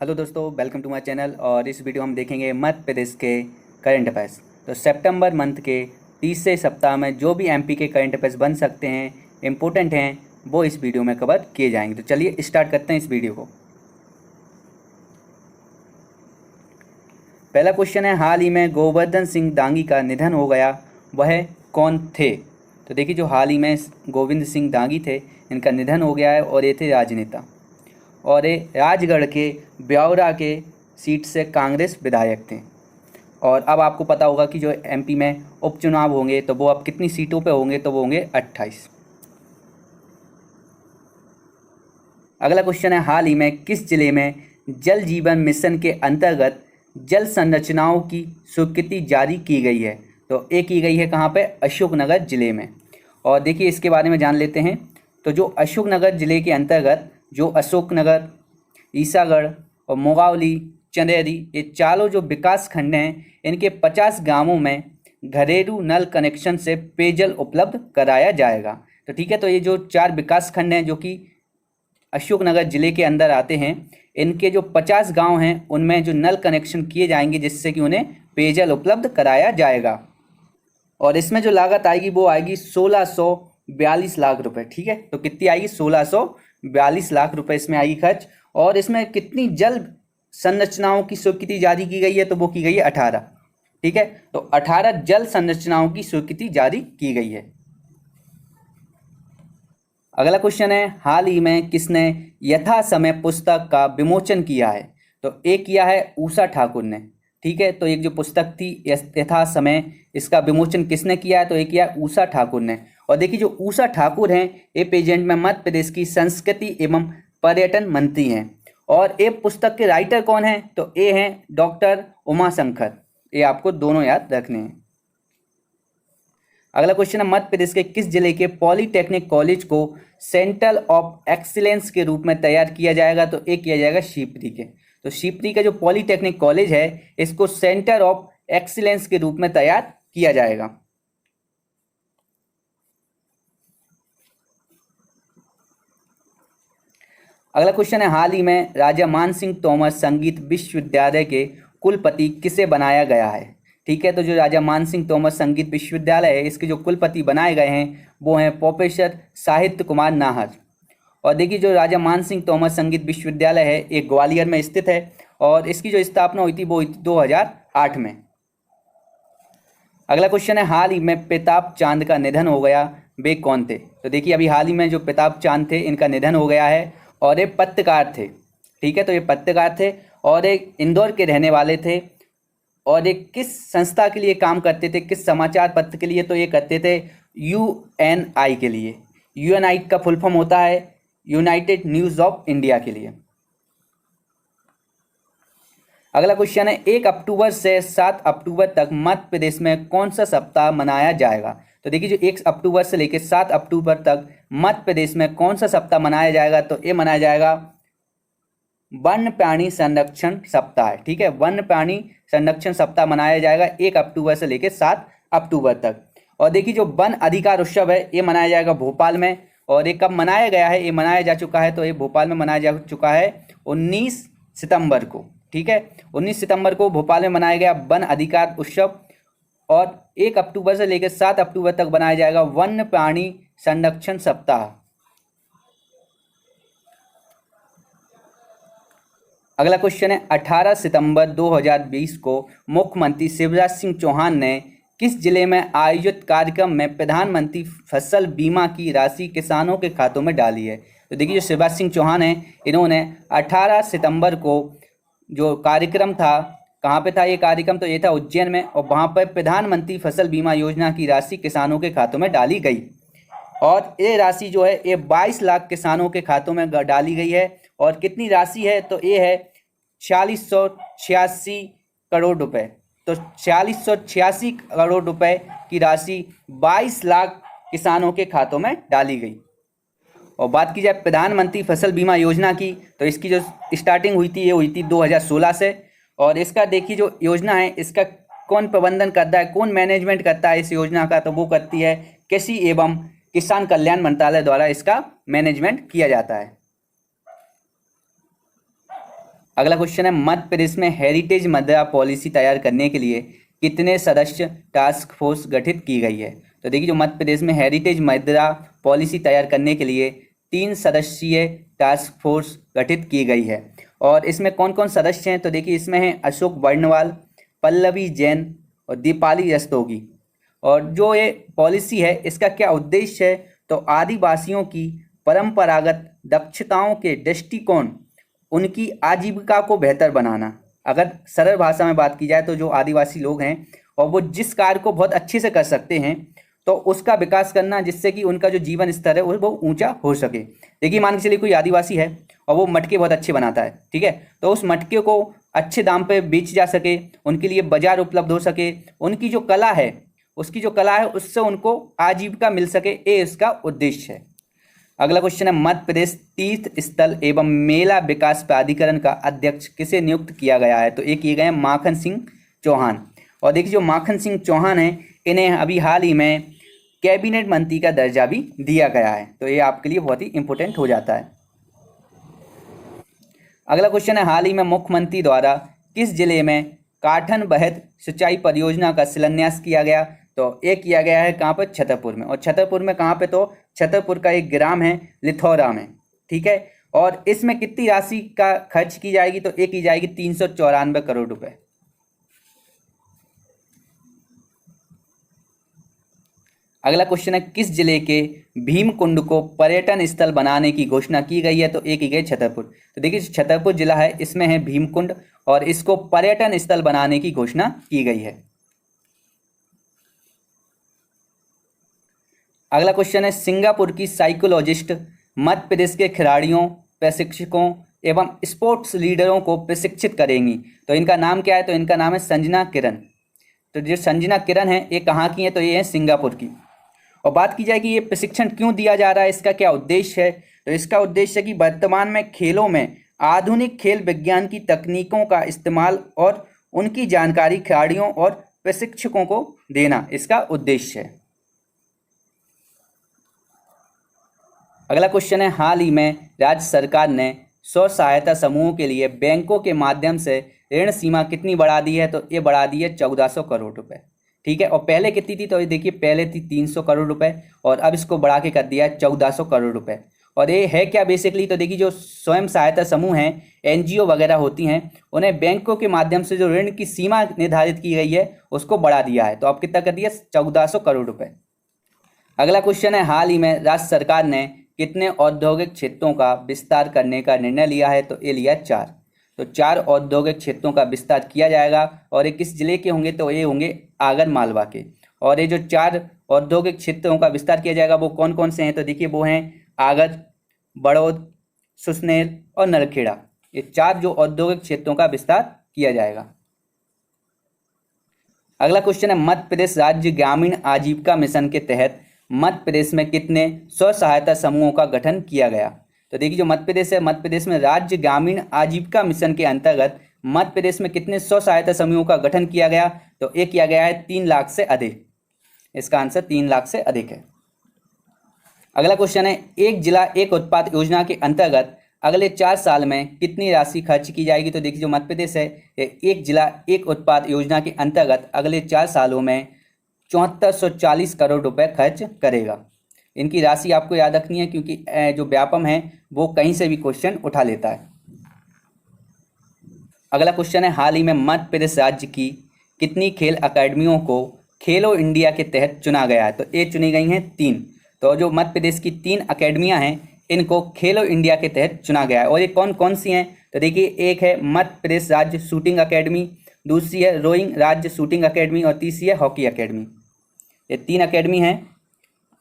Hello दोस्तों, welcome to my channel. और इस वीडियो हम देखेंगे मध्य प्रदेश के करंट अफेयर्स। तो सितंबर मंथ के तीसरे सप्ताह में जो भी एमपी के करंट अफेयर्स बन सकते हैं, इम्पोर्टेंट हैं, वो इस वीडियो में कवर किए जाएंगे। तो चलिए स्टार्ट करते हैं इस वीडियो को। पहला क्वेश्चन है, हाल ही में गोवर्धन सिंह डांगी का निधन हो गया, वह कौन थे? तो देखिए, जो हाल ही में गोविंद सिंह डांगी थे, इनका निधन हो गया है और ये थे राजनेता, और ये राजगढ़ के ब्यौरा के सीट से कांग्रेस विधायक थे। और अब आपको पता होगा कि जो एमपी में उपचुनाव होंगे तो वो अब कितनी सीटों पे होंगे, तो वो होंगे 28। अगला क्वेश्चन है, हाल ही में किस जिले में जल जीवन मिशन के अंतर्गत जल संरचनाओं की स्वीकृति जारी की गई है? तो ये की गई है कहाँ पे? अशोकनगर जिले में। और देखिए, इसके बारे में जान लेते हैं। तो जो अशोकनगर जिले के अंतर्गत जो अशोकनगर, ईसागढ़ और मोगावली, चंदेरी, ये चारों जो विकास खंड हैं, इनके 50 गांवों में घरेलू नल कनेक्शन से पेयजल उपलब्ध कराया जाएगा। तो ठीक है, तो ये जो 4 विकास खंड हैं जो कि अशोकनगर जिले के अंदर आते हैं, इनके जो 50 गांव हैं उनमें जो नल कनेक्शन किए जाएंगे, जिससे कि उन्हें पेयजल उपलब्ध कराया जाएगा। और इसमें जो लागत आएगी वो आएगी 1642 लाख रुपए। ठीक है, तो कितनी आएगी? 1642 लाख रुपए इसमें आएगी खर्च। और इसमें कितनी जल संरचनाओं की स्वीकृति जारी की गई है? तो वो की गई है 18। ठीक है, तो 18 जल संरचनाओं की स्वीकृति जारी की गई है। अगला क्वेश्चन है, हाल ही में किसने यथा समय पुस्तक का विमोचन किया है? तो एक किया है उषा ठाकुर ने। ठीक है, तो एक जो पुस्तक थी यथा समय, इसका विमोचन किसने किया है? तो एक किया उषा ठाकुर ने। और देखिए, जो उषा ठाकुर हैं, ये प्रेजेंट में मध्य प्रदेश की संस्कृति एवं पर्यटन मंत्री हैं। और ये पुस्तक के राइटर कौन हैं? तो ये हैं डॉक्टर उमाशंकर। ये आपको दोनों याद रखने हैं। अगला क्वेश्चन है, मध्य प्रदेश के किस जिले के पॉलीटेक्निक कॉलेज को सेंटर ऑफ एक्सीलेंस के रूप में तैयार किया जाएगा? तो एक किया जाएगा शिवपुरी के। तो शिवपुरी का जो पॉलीटेक्निक कॉलेज है, इसको सेंटर ऑफ एक्सीलेंस के रूप में तैयार किया जाएगा। अगला क्वेश्चन है, हाल ही में राजा मानसिंह तोमर संगीत विश्वविद्यालय के कुलपति किसे बनाया गया है? ठीक है, तो जो राजा मानसिंह तोमर संगीत विश्वविद्यालय है, इसके जो कुलपति बनाए गए हैं वो हैं प्रोफेसर साहित्य कुमार नाहर। और देखिए, जो राजा मानसिंह तोमर संगीत विश्वविद्यालय है, ये ग्वालियर में स्थित है, और इसकी जो स्थापना हुई थी वो हुई थी 2008 में। अगला क्वेश्चन है, हाल ही में प्रताप चांद का निधन हो गया, वे कौन थे? तो देखिए, अभी हाल ही में जो प्रताप चांद थे, इनका निधन हो गया है, और ये पत्रकार थे। ठीक है, तो ये पत्रकार थे और एक इंदौर के रहने वाले थे। और ये किस संस्था के लिए काम करते थे, किस समाचार पत्र के लिए? तो ये करते थे यूएनआई के लिए। यूएनआई का फुल फॉर्म होता है यूनाइटेड न्यूज़ ऑफ इंडिया के लिए। अगला क्वेश्चन है, 1 अक्टूबर से 7 अक्टूबर तक मध्य प्रदेश में कौन सा सप्ताह मनाया जाएगा? तो देखिए, जो 1 अक्टूबर से लेकर 7 अक्टूबर तक मध्य प्रदेश में कौन सा सप्ताह मनाया जाएगा? तो ये मनाया जाएगा वन्य प्राणी संरक्षण सप्ताह। ठीक है, वन्य प्राणी संरक्षण सप्ताह मनाया जाएगा 1 अक्टूबर से लेकर 7 अक्टूबर तक। और देखिए, जो वन अधिकार उत्सव है, ये मनाया जाएगा भोपाल में। और ये कब मनाया गया है? ये मनाया जा चुका है, तो ये भोपाल में मनाया जा चुका है 19 सितंबर को। ठीक है, 19 सितंबर को भोपाल में मनाया गया वन अधिकार उत्सव। और 1 अक्टूबर से लेकर 7 अक्टूबर तक बनाया जाएगा वन्य प्राणी संरक्षण सप्ताह। अगला क्वेश्चन है, 18 सितंबर 2020 को मुख्यमंत्री शिवराज सिंह चौहान ने किस जिले में आयोजित कार्यक्रम में प्रधानमंत्री फसल बीमा की राशि किसानों के खातों में डाली है? तो देखिए, जो शिवराज सिंह चौहान हैं, इन्होंने 18 सितंबर को जो कार्यक्रम था, कहाँ पे था ये कार्यक्रम? तो ये था उज्जैन में, और वहाँ पर प्रधानमंत्री फसल बीमा योजना की राशि किसानों के खातों में डाली गई। और ये राशि जो है, ये 22 लाख किसानों के खातों में डाली गई है। और कितनी राशि है? तो ये है 4686 करोड़ रुपए। तो 4686 करोड़ रुपए की राशि 22 लाख किसानों के खातों में डाली गई। और बात की जाए प्रधानमंत्री फसल बीमा योजना की, तो इसकी जो स्टार्टिंग हुई थी, ये हुई थी 2016 से। और इसका देखिए, जो योजना है, इसका कौन प्रबंधन करता है, कौन मैनेजमेंट करता है इस योजना का? तो वो करती है कृषि एवं किसान कल्याण मंत्रालय द्वारा इसका मैनेजमेंट किया जाता है। अगला क्वेश्चन है मध्य प्रदेश में हेरिटेज मदरा पॉलिसी तैयार करने के लिए कितने सदस्य टास्क फोर्स गठित की गई है। तो देखिए जो मध्य प्रदेश में हेरिटेज मदरा पॉलिसी तैयार करने के लिए 3 सदस्यीय टास्क फोर्स गठित की गई है। और इसमें कौन कौन सदस्य हैं, तो देखिए इसमें हैं अशोक बर्णवाल, पल्लवी जैन और दीपाली रस्तोगी। और जो ये पॉलिसी है इसका क्या उद्देश्य है, तो आदिवासियों की परंपरागत दक्षताओं के दृष्टिकोण उनकी आजीविका को बेहतर बनाना। अगर सरल भाषा में बात की जाए तो जो आदिवासी लोग हैं और वो जिस कार्य को बहुत अच्छे से कर सकते हैं तो उसका विकास करना, जिससे कि उनका जो जीवन स्तर है वो ऊंचा हो सके। देखिए मान के चलिए कोई आदिवासी है और वो मटके बहुत अच्छे बनाता है, ठीक है, तो उस मटके को अच्छे दाम पे बेच जा सके, उनके लिए बाजार उपलब्ध हो सके, उनकी जो कला है उससे उनको आजीविका मिल सके, ये इसका उद्देश्य है। अगला क्वेश्चन है मध्य प्रदेश तीर्थ स्थल एवं मेला विकास प्राधिकरण का अध्यक्ष किसे नियुक्त किया गया है। तो ये किए गए हैं माखन सिंह चौहान। और देखिए जो माखन सिंह चौहान है इन्हें अभी हाल ही में कैबिनेट मंत्री का दर्जा भी दिया गया है, तो ये आपके लिए बहुत ही इंपॉर्टेंट हो जाता है। अगला क्वेश्चन है हाल ही में मुख्यमंत्री द्वारा किस जिले में काठन बहत सिंचाई परियोजना का शिलान्यास किया गया। तो ये किया गया है कहाँ पर, छतरपुर में। और छतरपुर में कहाँ पे, तो छतरपुर का एक ग्राम है लिथौरा में, ठीक है। और इसमें कितनी राशि का खर्च की जाएगी, तो ये की जाएगी 394 करोड़ रुपए। अगला क्वेश्चन है किस जिले के भीमकुंड को पर्यटन स्थल बनाने की घोषणा की गई है। तो एक ही गई छतरपुर। तो देखिए छतरपुर जिला है इसमें है भीमकुंड और इसको पर्यटन स्थल बनाने की घोषणा की गई है। अगला क्वेश्चन है सिंगापुर की साइकोलॉजिस्ट मध्य प्रदेश के खिलाड़ियों, प्रशिक्षकों एवं स्पोर्ट्स लीडरों को प्रशिक्षित करेंगी। तो इनका नाम क्या है, तो इनका नाम है संजना किरण। तो जो संजना किरण है ये कहाँ की है, तो ये है सिंगापुर की। और बात की जाए कि ये प्रशिक्षण क्यों दिया जा रहा है, इसका क्या उद्देश्य है, तो इसका उद्देश्य है कि वर्तमान में खेलों में आधुनिक खेल विज्ञान की तकनीकों का इस्तेमाल और उनकी जानकारी खिलाड़ियों और प्रशिक्षकों को देना इसका उद्देश्य है। अगला क्वेश्चन है हाल ही में राज्य सरकार ने स्व सहायता समूहों के लिए बैंकों के माध्यम से ऋण सीमा कितनी बढ़ा दी है। तो ये बढ़ा दी है 1400 करोड़ रुपए, ठीक है। और पहले कितनी थी, तो ये देखिए पहले थी 300 करोड़ रुपए और अब इसको बढ़ा के कर दिया है 1400 करोड़ रुपए। और ये है क्या बेसिकली, तो देखिए जो स्वयं सहायता समूह हैं, एनजीओ वगैरह होती हैं, उन्हें बैंकों के माध्यम से जो ऋण की सीमा निर्धारित की गई है उसको बढ़ा दिया है। तो अब कितना कर दिया, 1400 करोड़ रुपए। अगला क्वेश्चन है हाल ही में राज्य सरकार ने कितने औद्योगिक क्षेत्रों का विस्तार करने का निर्णय लिया है। तो ये लिया 4। तो 4 औद्योगिक क्षेत्रों का विस्तार किया जाएगा और ये किस जिले के होंगे, तो ये होंगे आगर मालवा के। और ये जो 4 औद्योगिक क्षेत्रों का विस्तार किया जाएगा वो कौन कौन से हैं, तो देखिए वो हैं आगर, बड़ौद, सुसनेर और नलखेड़ा। ये 4 जो औद्योगिक क्षेत्रों का विस्तार किया जाएगा। अगला क्वेश्चन है मध्य प्रदेश राज्य ग्रामीण आजीविका मिशन के तहत मध्य प्रदेश में कितने स्व सहायता समूहों का गठन किया गया। तो देखिए जो मध्य प्रदेश है, मध्य प्रदेश में राज्य ग्रामीण आजीविका मिशन के अंतर्गत मध्य प्रदेश में कितने स्व सहायता समूहों का गठन किया गया। तो ये किया गया है 3 लाख से अधिक। इसका आंसर 3 लाख से अधिक है। अगला क्वेश्चन है एक जिला एक उत्पाद योजना के अंतर्गत अगले 4 साल में कितनी राशि खर्च की जाएगी। तो देखिए जो मध्य प्रदेश है एक जिला एक उत्पाद योजना के अंतर्गत अगले 4 सालों में 7440 करोड़ रुपए खर्च करेगा। इनकी राशि आपको याद रखनी है क्योंकि जो व्यापम है वो कहीं से भी क्वेश्चन उठा लेता है। अगला क्वेश्चन है हाल ही में मध्य प्रदेश राज्य की कितनी खेल अकादमियों को खेलो इंडिया के तहत चुना गया है। तो ये चुनी गई हैं 3। तो जो मध्य प्रदेश की 3 अकेडमियां हैं इनको खेलो इंडिया के तहत चुना गया है। और ये कौन कौन सी हैं, तो देखिए एक है मध्य प्रदेश राज्य शूटिंग अकेडमी, दूसरी है रोइंग राज्य शूटिंग अकेडमी और तीसरी है हॉकी अकेडमी। ये 3 अकेडमी हैं।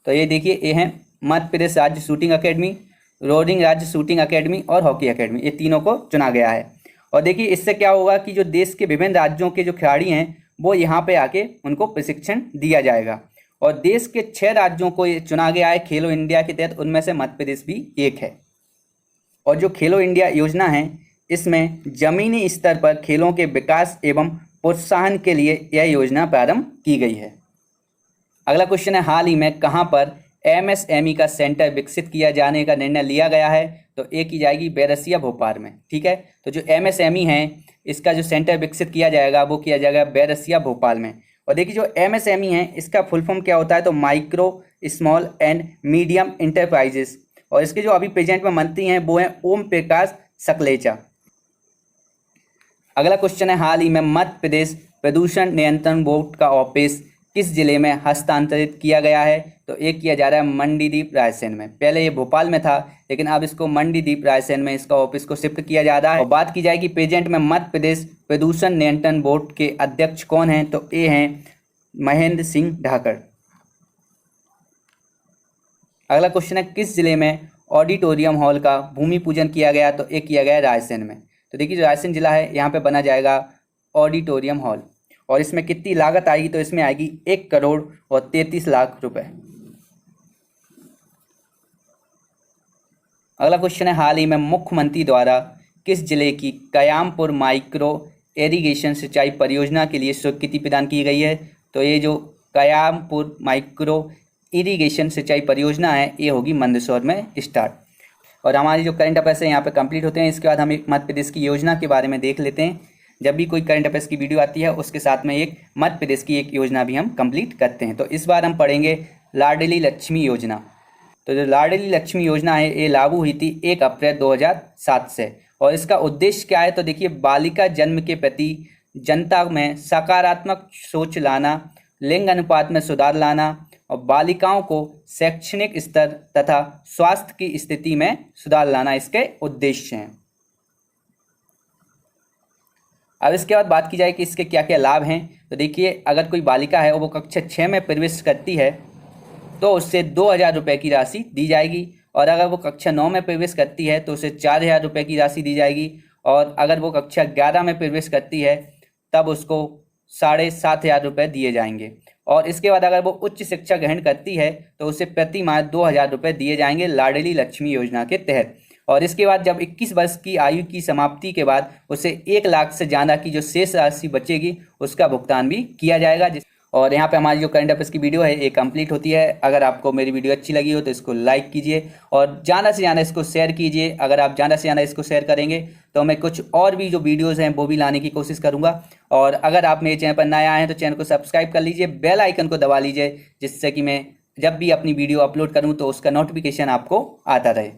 तो ये देखिए ये हैं मध्य प्रदेश राज्य शूटिंग अकेडमी, रोइंग राज्य शूटिंग अकेडमी और हॉकी अकेडमी। ये तीनों को चुना गया है। और देखिए इससे क्या होगा कि जो देश के विभिन्न राज्यों के जो खिलाड़ी हैं वो यहाँ पे आके उनको प्रशिक्षण दिया जाएगा। और देश के 6 राज्यों को ये चुना गया है खेलो इंडिया के तहत, उनमें से मध्य प्रदेश भी एक है। और जो खेलो इंडिया योजना है इसमें जमीनी स्तर पर खेलों के विकास एवं प्रोत्साहन के लिए यह योजना प्रारंभ की गई है। अगला क्वेश्चन है हाल ही में कहाँ पर एमएसएमई का सेंटर विकसित किया जाने का निर्णय लिया गया है? तो ए की जाएगी बैरसिया भोपाल में। ठीक है, तो जो एमएसएमई है इसका जो सेंटर विकसित किया जाएगा वो किया जाएगा बैरसिया भोपाल में। और देखिए जो एमएसएमई है इसका फुल फॉर्म क्या होता है? तो micro small and medium enterprises. और इसके जो अभी प्रेजेंट में मंत्री हैं वो हैं ओम प्रकाश सकलेचा। अगला क्वेश्चन है, हाल ही में मध्य प्रदेश प्रदूषण नियंत्रण बोर्ड का ऑफिस किस जिले में हस्तांतरित किया गया है? तो एक किया जा रहा है मंडीदीप रायसेन में। पहले ये भोपाल में था लेकिन अब इसको मंडीदीप रायसेन में इसका ऑफिस को शिफ्ट किया जा रहा है। और बात की जाएगी प्रेजेंट में मध्य प्रदेश प्रदूषण नियंत्रण बोर्ड के अध्यक्ष कौन हैं? तो ए हैं महेंद्र सिंह ढाकर। अगला क्वेश्चन है, किस जिले में ऑडिटोरियम हॉल का भूमि पूजन किया गया? तो एक किया गया है रायसेन में। तो देखिए जो रायसेन जिला है यहाँ पे बना जाएगा ऑडिटोरियम हॉल। और इसमें कितनी लागत आएगी? तो इसमें आएगी 1,33,00,000 रुपए। अगला क्वेश्चन है, हाल ही में मुख्यमंत्री द्वारा किस जिले की कयामपुर माइक्रो इरिगेशन सिंचाई परियोजना के लिए स्वीकृति प्रदान की गई है? तो ये जो कयामपुर माइक्रो इरिगेशन सिंचाई परियोजना है ये होगी मंदसौर में स्टार्ट। और हमारी जो करंट अफेयर्स है यहाँ पे कंप्लीट होते हैं। इसके बाद हम एक मध्य प्रदेश की योजना के बारे में देख लेते हैं। जब भी कोई करंट अफेयर्स की वीडियो आती है उसके साथ में एक मध्य प्रदेश की एक योजना भी हम कंप्लीट करते हैं। तो इस बार हम पढ़ेंगे लाडली लक्ष्मी योजना। तो जो लाडली लक्ष्मी योजना है ये लागू हुई थी 1 अप्रैल 2007 से। और इसका उद्देश्य क्या है? तो देखिए बालिका जन्म के प्रति जनता में सकारात्मक सोच लाना, लिंग अनुपात में सुधार लाना और बालिकाओं को शैक्षणिक स्तर तथा स्वास्थ्य की स्थिति में सुधार लाना इसके उद्देश्य हैं। अब इसके बाद बात की जाए कि इसके क्या क्या लाभ हैं। तो देखिए अगर कोई बालिका है और वो कक्षा 6 में प्रवेश करती है तो उससे 2,000 रुपये की राशि दी जाएगी। और अगर वो कक्षा 9 में प्रवेश करती है तो उसे 4,000 रुपये की राशि दी जाएगी। और अगर वो कक्षा 11 में प्रवेश करती है तब उसको 7,500 रुपये दिए जाएंगे। और इसके बाद अगर वो उच्च शिक्षा ग्रहण करती है तो उसे प्रति माह 2,000 रुपये दिए जाएंगे लाडली लक्ष्मी योजना के तहत। और इसके बाद जब 21 वर्ष की आयु की समाप्ति के बाद उसे 1 लाख से ज़्यादा की जो शेष राशि बचेगी उसका भुगतान भी किया जाएगा। और यहाँ पे हमारी जो करंट अफेयर्स की वीडियो है ये कंप्लीट होती है। अगर आपको मेरी वीडियो अच्छी लगी हो तो इसको लाइक कीजिए और ज़्यादा से ज़्यादा इसको शेयर कीजिए। अगर आप ज़्यादा से ज़्यादा इसको शेयर करेंगे तो मैं कुछ और भी जो वीडियोज़ हैं वो भी लाने की कोशिश करूँगा। और अगर आप मेरे चैनल पर नए आए हैं तो चैनल को सब्सक्राइब कर लीजिए, बेल आइकन को दबा लीजिए जिससे कि मैं जब भी अपनी वीडियो अपलोड करूँ तो उसका नोटिफिकेशन आपको आता रहे।